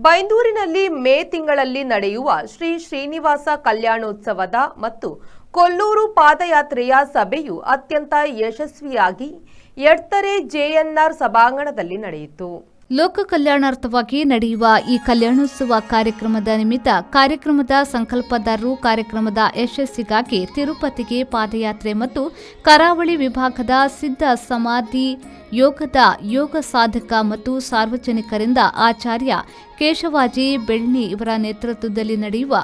ಬೈಂದೂರಿನಲ್ಲಿ ಮೇ ತಿಂಗಳಲ್ಲಿ ನಡೆಯುವ ಶ್ರೀ ಶ್ರೀನಿವಾಸ ಕಲ್ಯಾಣೋತ್ಸವದ ಮತ್ತು ಕೊಲ್ಲೂರು ಪಾದಯಾತ್ರೆಯ ಸಭೆಯು ಅತ್ಯಂತ ಯಶಸ್ವಿಯಾಗಿ ಎಡ್ತರೆ ಜೆಎನ್ಆರ್ ಸಭಾಂಗಣದಲ್ಲಿ ನಡೆಯಿತು. ಲೋಕ ಕಲ್ಯಾಣಾರ್ಥವಾಗಿ ನಡೆಯುವ ಈ ಕಲ್ಯಾಣೋತ್ಸವ ಕಾರ್ಯಕ್ರಮದ ನಿಮಿತ್ತ ಕಾರ್ಯಕ್ರಮದ ಸಂಕಲ್ಪದಾರರು ಕಾರ್ಯಕ್ರಮದ ಯಶಸ್ಸಿಗಾಗಿ ತಿರುಪತಿಗೆ ಪಾದಯಾತ್ರೆ ಮತ್ತು ಕರಾವಳಿ ವಿಭಾಗದ ಸಿದ್ಧ ಸಮಾಧಿ ಯೋಗದ ಯೋಗ ಸಾಧಕ ಮತ್ತು ಸಾರ್ವಜನಿಕರಿಂದ ಆಚಾರ್ಯ ಕೇಶವಾಜಿ ಬೆಳ್ಳಿ ಇವರ ನೇತೃತ್ವದಲ್ಲಿ ನಡೆಯುವ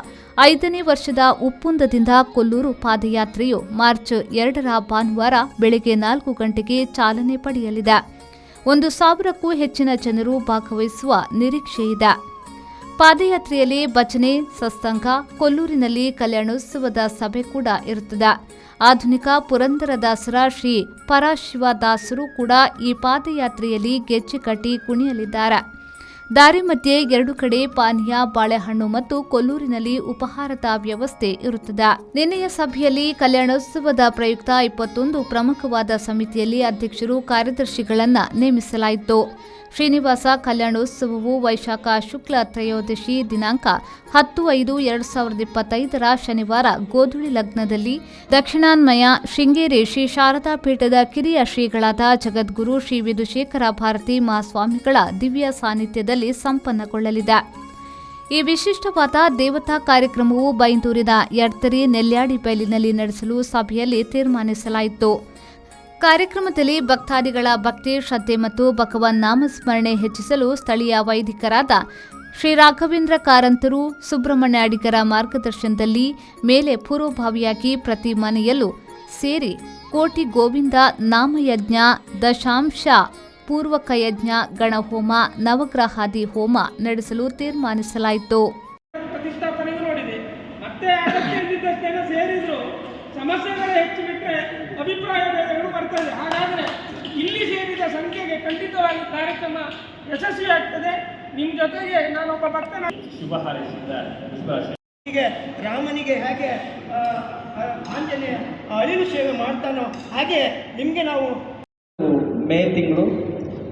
5ನೇ ವರ್ಷದ ಉಪ್ಪುಂದದಿಂದ ಕೊಲ್ಲೂರು ಪಾದಯಾತ್ರೆಯು ಮಾರ್ಚ್ 2ರ ಭಾನುವಾರ ಬೆಳಗ್ಗೆ 4 ಗಂಟೆಗೆ ಚಾಲನೆ ಪಡೆಯಲಿದೆ. 1,000ಕ್ಕೂ ಹೆಚ್ಚಿನ ಜನರು ಭಾಗವಹಿಸುವ ನಿರೀಕ್ಷೆಯಿದೆ. ಪಾದಯಾತ್ರೆಯಲ್ಲಿ ಭಜನೆ, ಸತ್ಸಂಗ, ಕೊಲ್ಲೂರಿನಲ್ಲಿ ಕಲ್ಯಾಣೋತ್ಸವದ ಸಭೆ ಕೂಡ ಇರುತ್ತದೆ. ಆಧುನಿಕ ಪುರಂದರದಾಸರ ಶ್ರೀ ಪರಶಿವದಾಸರು ಕೂಡ ಈ ಪಾದಯಾತ್ರೆಯಲ್ಲಿ ಗೆಜ್ಜೆ ಕಟ್ಟಿ ಕುಣಿಯಲಿದ್ದಾರೆ. ದಾರಿ ಮಧ್ಯೆ 2 ಕಡೆ ಪಾನೀಯ, ಬಾಳೆಹಣ್ಣು ಮತ್ತು ಕೊಲ್ಲೂರಿನಲ್ಲಿ ಉಪಹಾರದ ವ್ಯವಸ್ಥೆ ಇರುತ್ತದೆ. ನಿನ್ನೆಯ ಸಭೆಯಲ್ಲಿ ಕಲ್ಯಾಣೋತ್ಸವದ ಪ್ರಯುಕ್ತ 21 ಪ್ರಮುಖವಾದ ಸಮಿತಿಯಲ್ಲಿ ಅಧ್ಯಕ್ಷರು, ಕಾರ್ಯದರ್ಶಿಗಳನ್ನು ನೇಮಿಸಲಾಯಿತು. ಶ್ರೀನಿವಾಸ ಕಲ್ಯಾಣೋತ್ಸವವು ವೈಶಾಖ ಶುಕ್ಲ ತ್ರಯೋದಶಿ ದಿನಾಂಕ 10/5/2025 ಶನಿವಾರ ಗೋಧುಳಿ ಲಗ್ನದಲ್ಲಿ ದಕ್ಷಿಣಾನ್ವಯ ಶೃಂಗೇರಿ ಶ್ರೀ ಶಾರದಾ ಪೀಠದ ಕಿರಿಯ ಶ್ರೀಗಳಾದ ಜಗದ್ಗುರು ಶ್ರೀ ವಿಧುಶೇಖರ ಭಾರತಿ ಮಹಾಸ್ವಾಮಿಗಳ ದಿವ್ಯ ಸಾನ್ನಿಧ್ಯದಲ್ಲಿ ಸಂಪನ್ನಗೊಳ್ಳಲಿದೆ. ಈ ವಿಶಿಷ್ಟವಾದ ದೇವತಾ ಕಾರ್ಯಕ್ರಮವು ಬೈಂದೂರಿನ ಎಡ್ತರೆ ನೆಲ್ಯಾಡಿ ಬೈಲಿನಲ್ಲಿ ನಡೆಸಲು ಸಭೆಯಲ್ಲಿ ತೀರ್ಮಾನಿಸಲಾಯಿತು. ಕಾರ್ಯಕ್ರಮದಲ್ಲಿ ಭಕ್ತಾದಿಗಳ ಭಕ್ತಿ, ಶ್ರದ್ಧೆ ಮತ್ತು ಭಗವಾನ್ ನಾಮಸ್ಮರಣೆ ಹೆಚ್ಚಿಸಲು ಸ್ಥಳೀಯ ವೈದಿಕರಾದ ಶ್ರೀ ರಾಘವೇಂದ್ರ ಕಾರಂತರು, ಸುಬ್ರಹ್ಮಣ್ಯ ಅಡಿಗರ ಮಾರ್ಗದರ್ಶನದಲ್ಲಿ ಮೇಲೆ ಪೂರ್ವಭಾವಿಯಾಗಿ ಪ್ರತಿ ಮನೆಯಲ್ಲೂ ಸೇರಿ ಕೋಟಿ ಗೋವಿಂದ ನಾಮಯಜ್ಞ, ದಶಾಂಶ ಪೂರ್ವಕ ಯಜ್ಞ, ಗಣಹೋಮ, ನವಗ್ರಹಾದಿ ಹೋಮ ನಡೆಸಲು ತೀರ್ಮಾನಿಸಲಾಯಿತು. ಸಮಸ್ಯೆಗಳು ಹೆಚ್ಚು ಬಿಟ್ಟರೆ ಅಭಿಪ್ರಾಯ ಭೇದಗಳು ಬರ್ತದೆ. ಹಾಗಾದರೆ ಇಲ್ಲಿ ಸೇರಿದ ಸಂಖ್ಯೆಗೆ ಖಂಡಿತವಾಗಿ ಕಾರ್ಯಕ್ರಮ ಯಶಸ್ವಿಯಾಗ್ತದೆ. ನಿಮ್ಮ ಜೊತೆಗೆ ನಾನೊಬ್ಬ ಭಕ್ತನ ಶುಭ ಹಾರೈಸಿದ ಹೀಗೆ ರಾಮನಿಗೆ ಹೇಗೆ ಆಂಜನೇಯ ಅಳಿಲು ಸೇವೆ ಮಾಡ್ತಾನೋ ಹಾಗೆ ನಿಮಗೆ ನಾವು ಮೇ ತಿಂಗಳು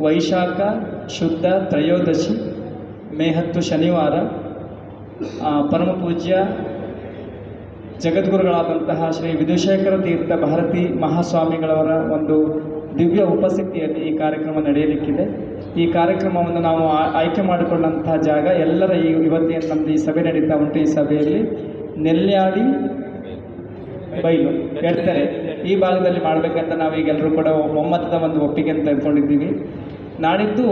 ವೈಶಾಖ ಶುದ್ಧ ತ್ರಯೋದಶಿ ಮೇ 10 ಶನಿವಾರ ಪರಮ ಪೂಜ್ಯ ಜಗದ್ಗುರುಗಳಾದಂತಹ ಶ್ರೀ ವಿಧುಶೇಖರ ತೀರ್ಥ ಭಾರತಿ ಮಹಾಸ್ವಾಮಿಗಳವರ ಒಂದು ದಿವ್ಯ ಉಪಸ್ಥಿತಿಯಲ್ಲಿ ಈ ಕಾರ್ಯಕ್ರಮ ನಡೆಯಲಿಕ್ಕಿದೆ. ಈ ಕಾರ್ಯಕ್ರಮವನ್ನು ನಾವು ಆಯ್ಕೆ ಮಾಡಿಕೊಂಡಂತಹ ಜಾಗ ಎಲ್ಲರ ಇವತ್ತೇನು ನಮ್ಮದು ಈ ಸಭೆ ನಡೀತಾ ಉಂಟು. ಈ ಸಭೆಯಲ್ಲಿ ನೆಲ್ಯಾಡಿ ಬೈಲು ಎಡ್ತರೆ ಈ ಭಾಗದಲ್ಲಿ ಮಾಡಬೇಕಂತ ನಾವೀಗೆಲ್ಲರೂ ಕೂಡ ಒಮ್ಮತದ ಒಂದು ಒಪ್ಪಿಗೆಯನ್ನು ತೆಗೆದುಕೊಂಡಿದ್ದೀವಿ. ನಾಡಿದ್ದು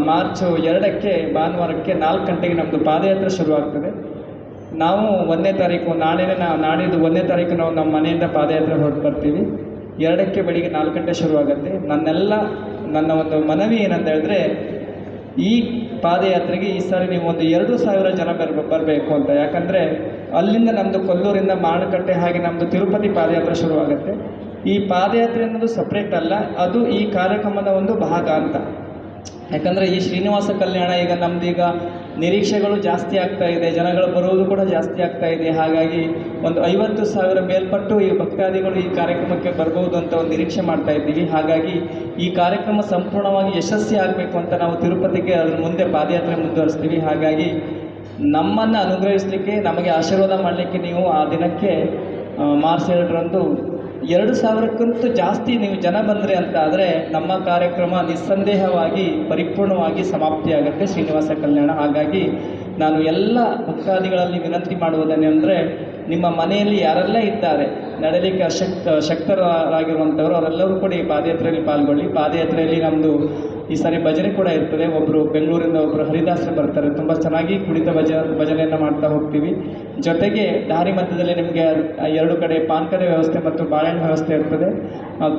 ಮಾರ್ಚ್ 2ಕ್ಕೆ ಭಾನುವಾರಕ್ಕೆ 4 ಗಂಟೆಗೆ ನಮ್ಮದು ಪಾದಯಾತ್ರೆ ಶುರುವಾಗ್ತದೆ. ನಾವು 1ನೇ ತಾರೀಕು ನಾಡಿದ್ದು 1ನೇ ತಾರೀಕು ನಾವು ನಮ್ಮ ಮನೆಯಿಂದ ಪಾದಯಾತ್ರೆ ಹೊರಟು ಬರ್ತೀವಿ. 2ಕ್ಕೆ ಬೆಳಿಗ್ಗೆ 4 ಗಂಟೆ ಶುರುವಾಗುತ್ತೆ. ನನ್ನ ಒಂದು ಮನವಿ ಏನಂತ ಹೇಳಿದ್ರೆ, ಈ ಪಾದಯಾತ್ರೆಗೆ ಈ ಸಾರಿ ನೀವು ಒಂದು 2,000 ಜನ ಬರಬೇಕು ಅಂತ. ಯಾಕಂದರೆ ಅಲ್ಲಿಂದ ನಮ್ಮದು ಕೊಲ್ಲೂರಿಂದ ಮಾಣಕಟ್ಟೆ ಹಾಗೆ ನಮ್ಮದು ತಿರುಪತಿ ಪಾದಯಾತ್ರೆ ಶುರುವಾಗುತ್ತೆ. ಈ ಪಾದಯಾತ್ರೆ ಅನ್ನೋದು ಸಪ್ರೇಟ್ ಅಲ್ಲ, ಅದು ಈ ಕಾರ್ಯಕ್ರಮದ ಒಂದು ಭಾಗ ಅಂತ. ಯಾಕಂದರೆ ಈ ಶ್ರೀನಿವಾಸ ಕಲ್ಯಾಣ ಈಗ ನಮ್ಮದೀಗ ನಿರೀಕ್ಷೆಗಳು ಜಾಸ್ತಿ ಆಗ್ತಾ ಇದೆ, ಜನಗಳು ಬರುವುದು ಕೂಡ ಜಾಸ್ತಿ ಆಗ್ತಾ ಇದೆ. ಹಾಗಾಗಿ ಒಂದು 50,000 ಮೇಲ್ಪಟ್ಟು ಈ ಭಕ್ತಾದಿಗಳು ಈ ಕಾರ್ಯಕ್ರಮಕ್ಕೆ ಬರ್ಬೋದು ಅಂತ ಒಂದು ನಿರೀಕ್ಷೆ ಮಾಡ್ತಾ ಇದ್ದೀವಿ. ಹಾಗಾಗಿ ಈ ಕಾರ್ಯಕ್ರಮ ಸಂಪೂರ್ಣವಾಗಿ ಯಶಸ್ವಿ ಆಗಬೇಕು ಅಂತ ನಾವು ತಿರುಪತಿಗೆ ಅದ್ರ ಮುಂದೆ ಪಾದಯಾತ್ರೆ ಮುಂದುವರಿಸ್ತೀವಿ. ಹಾಗಾಗಿ ನಮ್ಮನ್ನು ಅನುಗ್ರಹಿಸಲಿಕ್ಕೆ, ನಮಗೆ ಆಶೀರ್ವಾದ ಮಾಡಲಿಕ್ಕೆ ನೀವು ಆ ದಿನಕ್ಕೆ ಮಾರ್ಚ್ 2ರಂದು 2,000ಕ್ಕಿಂತ ಜಾಸ್ತಿ ನೀವು ಜನ ಬಂದರೆ ಅಂತ ಆದರೆ ನಮ್ಮ ಕಾರ್ಯಕ್ರಮ ನಿಸ್ಸಂದೇಹವಾಗಿ ಪರಿಪೂರ್ಣವಾಗಿ ಸಮಾಪ್ತಿಯಾಗುತ್ತೆ, ಶ್ರೀನಿವಾಸ ಕಲ್ಯಾಣ. ಹಾಗಾಗಿ ನಾನು ಎಲ್ಲ ಭಕ್ತಾದಿಗಳಲ್ಲಿ ವಿನಂತಿ ಮಾಡುವುದೇನೆಂದರೆ, ನಿಮ್ಮ ಮನೆಯಲ್ಲಿ ಯಾರೆಲ್ಲ ಇದ್ದಾರೆ ನಡೆಯಲಿಕ್ಕೆ ಶಕ್ತರಾಗಿರುವಂಥವ್ರು ಅವರೆಲ್ಲರೂ ಕೂಡ ಈ ಪಾದಯಾತ್ರೆಯಲ್ಲಿ ಪಾಲ್ಗೊಳ್ಳಿ. ಪಾದಯಾತ್ರೆಯಲ್ಲಿ ನಮ್ಮದು ಈ ಸಾರಿ ಭಜನೆ ಕೂಡ ಇರ್ತದೆ. ಒಬ್ಬರು ಬೆಂಗಳೂರಿಂದ ಒಬ್ಬರು ಹರಿದಾಸರು ಬರ್ತಾರೆ, ತುಂಬ ಚೆನ್ನಾಗಿ ಕುಣಿತ ಭಜನೆಯನ್ನು ಮಾಡ್ತಾ ಹೋಗ್ತೀವಿ. ಜೊತೆಗೆ ದಾರಿ ಮಧ್ಯದಲ್ಲಿ ನಿಮಗೆ 2 ಕಡೆ ಪಾನಕದ ವ್ಯವಸ್ಥೆ ಮತ್ತು ಬಾಳೆಹಣ್ಣು ವ್ಯವಸ್ಥೆ ಇರ್ತದೆ.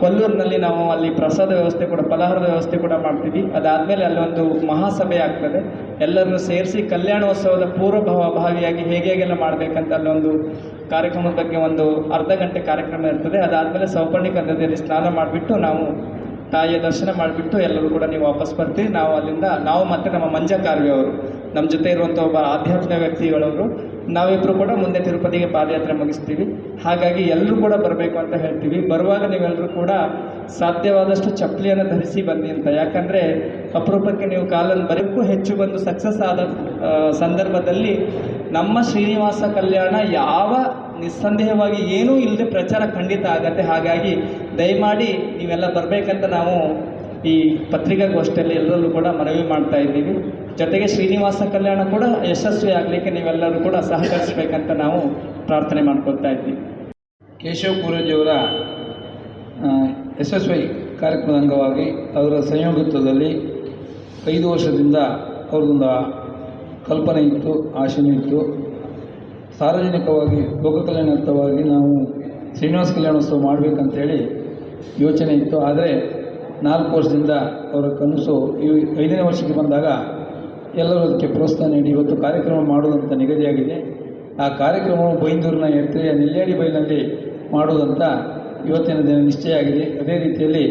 ಕೊಲ್ಲೂರಿನಲ್ಲಿ ನಾವು ಅಲ್ಲಿ ಪ್ರಸಾದ ವ್ಯವಸ್ಥೆ ಕೂಡ, ಫಲಹಾರದ ವ್ಯವಸ್ಥೆ ಕೂಡ ಮಾಡ್ತೀವಿ. ಅದಾದಮೇಲೆ ಅಲ್ಲೊಂದು ಮಹಾಸಭೆ ಆಗ್ತದೆ. ಎಲ್ಲರನ್ನು ಸೇರಿಸಿ ಕಲ್ಯಾಣೋತ್ಸವದ ಪೂರ್ವಭಾವಿಯಾಗಿ ಹೇಗೆಲ್ಲ ಮಾಡಬೇಕಂತ ಅಲ್ಲೊಂದು ಕಾರ್ಯಕ್ರಮದ ಬಗ್ಗೆ ಒಂದು ಅರ್ಧ ಗಂಟೆ ಕಾರ್ಯಕ್ರಮ ಇರ್ತದೆ. ಅದಾದಮೇಲೆ ಸೌಪರ್ಣಿಕ ನದಿಯಲ್ಲಿ ಸ್ನಾನ ಮಾಡಿಬಿಟ್ಟು ನಾವು ತಾಯಿಯ ದರ್ಶನ ಮಾಡಿಬಿಟ್ಟು ಎಲ್ಲರೂ ಕೂಡ ನೀವು ವಾಪಸ್ ಬರ್ತೀವಿ. ನಾವು ಅಲ್ಲಿಂದ ನಾವು ಮತ್ತು ನಮ್ಮ ಮಂಜ ಕಾರ್ವಿ ಅವರು ನಮ್ಮ ಜೊತೆ ಇರುವಂಥ ಒಬ್ಬ ಆಧ್ಯಾತ್ಮಿಕ ವ್ಯಕ್ತಿಗಳವರು ನಾವಿಬ್ಬರು ಕೂಡ ಮುಂದೆ ತಿರುಪತಿಗೆ ಪಾದಯಾತ್ರೆ ಮುಗಿಸ್ತೀವಿ. ಹಾಗಾಗಿ ಎಲ್ಲರೂ ಕೂಡ ಬರಬೇಕು ಅಂತ ಹೇಳ್ತೀವಿ. ಬರುವಾಗ ನೀವೆಲ್ಲರೂ ಕೂಡ ಸಾಧ್ಯವಾದಷ್ಟು ಚಪ್ಪಲಿಯನ್ನು ಧರಿಸಿ ಬನ್ನಿ ಅಂತ. ಯಾಕಂದರೆ ಅಪರೂಪಕ್ಕೆ ನೀವು ಕಾಲನ್ನು ಬರೋಕ್ಕೂ ಹೆಚ್ಚು ಬಂದು ಸಕ್ಸಸ್ ಆದ ಸಂದರ್ಭದಲ್ಲಿ ನಮ್ಮ ಶ್ರೀನಿವಾಸ ಕಲ್ಯಾಣ ಯಾವ ನಿಸ್ಸಂದೇಹವಾಗಿ ಏನೂ ಇಲ್ಲದೆ ಪ್ರಚಾರ ಖಂಡಿತ ಆಗತ್ತೆ. ಹಾಗಾಗಿ ದಯಮಾಡಿ ನೀವೆಲ್ಲ ಬರಬೇಕಂತ ನಾವು ಈ ಪತ್ರಿಕಾಗೋಷ್ಠಿಯಲ್ಲಿ ಎಲ್ಲರಲ್ಲೂ ಕೂಡ ಮನವಿ ಮಾಡ್ತಾ ಇದ್ದೀವಿ. ಜೊತೆಗೆ ಶ್ರೀನಿವಾಸ ಕಲ್ಯಾಣ ಕೂಡ ಯಶಸ್ವಿ ಆಗಲಿಕ್ಕೆ ನೀವೆಲ್ಲರೂ ಕೂಡ ಸಹಕರಿಸಬೇಕಂತ ನಾವು ಪ್ರಾರ್ಥನೆ ಮಾಡ್ಕೊಳ್ತಾ ಇದ್ದೀವಿ. ಕೇಶವ ಪೂರಜಿಯವರ SSY ಕಾರ್ಯಕ್ರಮದ ಅಂಗವಾಗಿ ಅವರ ಸಂಯೋಗತ್ವದಲ್ಲಿ 5 ವರ್ಷದಿಂದ ಅವ್ರದ್ದೊಂದು ಕಲ್ಪನೆ ಇತ್ತು, ಆಶೆನೂ ಇತ್ತು. ಸಾರ್ವಜನಿಕವಾಗಿ ಲೋಕ ಕಲ್ಯಾಣಾರ್ಥವಾಗಿ ನಾವು ಶ್ರೀನಿವಾಸ ಕಲ್ಯಾಣೋತ್ಸವ ಮಾಡಬೇಕಂತೇಳಿ ಯೋಚನೆ ಇತ್ತು. ಆದರೆ 4 ವರ್ಷದಿಂದ ಅವರ ಕನಸು ಈ 5ನೇ ವರ್ಷಕ್ಕೆ ಬಂದಾಗ ಎಲ್ಲರೂ ಅದಕ್ಕೆ ಪ್ರೋತ್ಸಾಹ ನೀಡಿ ಇವತ್ತು ಕಾರ್ಯಕ್ರಮ ಮಾಡೋದಂತ ನಿಗದಿಯಾಗಿದೆ. ಆ ಕಾರ್ಯಕ್ರಮವು ಬೈಂದೂರಿನ ಎಡ್ತೆರೆಯ ನೆಲ್ಯಾಡಿ ಬೈಲಿನಲ್ಲಿ ಮಾಡೋದಂತ ಇವತ್ತಿನ ದಿನ ನಿಶ್ಚಯ ಆಗಿದೆ. ಅದೇ ರೀತಿಯಲ್ಲಿ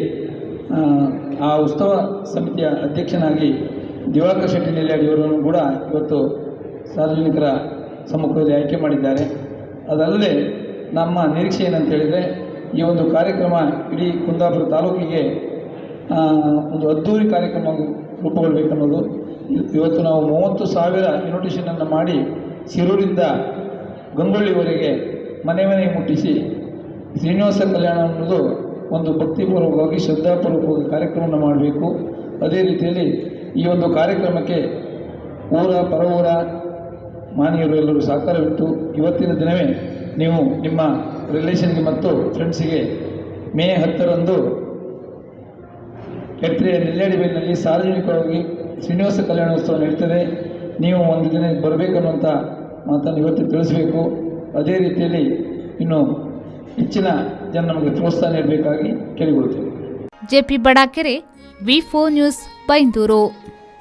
ಆ ಉತ್ಸವ ಸಮಿತಿಯ ಅಧ್ಯಕ್ಷನಾಗಿ ದಿವಾಕರ್ ಶೆಟ್ಟಿ ನೆಲ್ಯಾಡಿಯವರನ್ನು ಕೂಡ ಇವತ್ತು ಸಾರ್ವಜನಿಕರ ಸಮ್ಮುಖದಲ್ಲಿ ಆಯ್ಕೆ ಮಾಡಿದ್ದಾರೆ. ಅದಲ್ಲದೆ ನಮ್ಮ ನಿರೀಕ್ಷೆ ಏನಂತ ಹೇಳಿದರೆ ಈ ಒಂದು ಕಾರ್ಯಕ್ರಮ ಇಡೀ ಕುಂದಾಪುರ ತಾಲೂಕಿಗೆ ಒಂದು ಅದ್ಧೂರಿ ಕಾರ್ಯಕ್ರಮ ರೂಪುಗೊಳ್ಳಬೇಕನ್ನೋದು. ಇವತ್ತು ನಾವು 30,000 ಇನ್ವಿಟೇಷನನ್ನು ಮಾಡಿ ಶಿರೂರಿಂದ ಗಂಗೊಳ್ಳಿವರೆಗೆ ಮನೆ ಮನೆಗೆ ಮುಟ್ಟಿಸಿ ಶ್ರೀನಿವಾಸ ಕಲ್ಯಾಣ ಅನ್ನೋದು ಒಂದು ಭಕ್ತಿಪೂರ್ವಕವಾಗಿ ಶ್ರದ್ಧಾಪೂರ್ವಕವಾಗಿ ಕಾರ್ಯಕ್ರಮವನ್ನು ಮಾಡಬೇಕು. ಅದೇ ರೀತಿಯಲ್ಲಿ ಈ ಒಂದು ಕಾರ್ಯಕ್ರಮಕ್ಕೆ ಊರ ಪರವೂರ ಮಾನೀಯರು ಎಲ್ಲರೂ ಸಹಕಾರವಿಟ್ಟು ಇವತ್ತಿನ ದಿನವೇ ನೀವು ನಿಮ್ಮ ರಿಲೇಷನ್ಗೆ ಮತ್ತು ಫ್ರೆಂಡ್ಸಿಗೆ ಮೇ 10ರಂದು ಎಡ್ತೆರೆಯ ನೆಲ್ಯಾಡಿ ಬೈಲಿನಲ್ಲಿ ಸಾರ್ವಜನಿಕವಾಗಿ ಶ್ರೀನಿವಾಸ ಕಲ್ಯಾಣೋತ್ಸವ ನಡೀತದೆ. ನೀವು ಒಂದು ದಿನ ಬರಬೇಕನ್ನುವಂಥ ಮಾತನ್ನು ಇವತ್ತು ತಿಳಿಸಬೇಕು. ಅದೇ ರೀತಿಯಲ್ಲಿ ಇನ್ನು ಹೆಚ್ಚಿನ ಜನ ನಮಗೆ ಪ್ರೋತ್ಸಾಹ ನೀಡಬೇಕಾಗಿ ಕೇಳಿಕೊಳ್ತೇವೆ. ಜೆಪಿ ಬಡಾಕೆರೆ, ವಿ4 ನ್ಯೂಸ್, ಬೈಂದೂರು.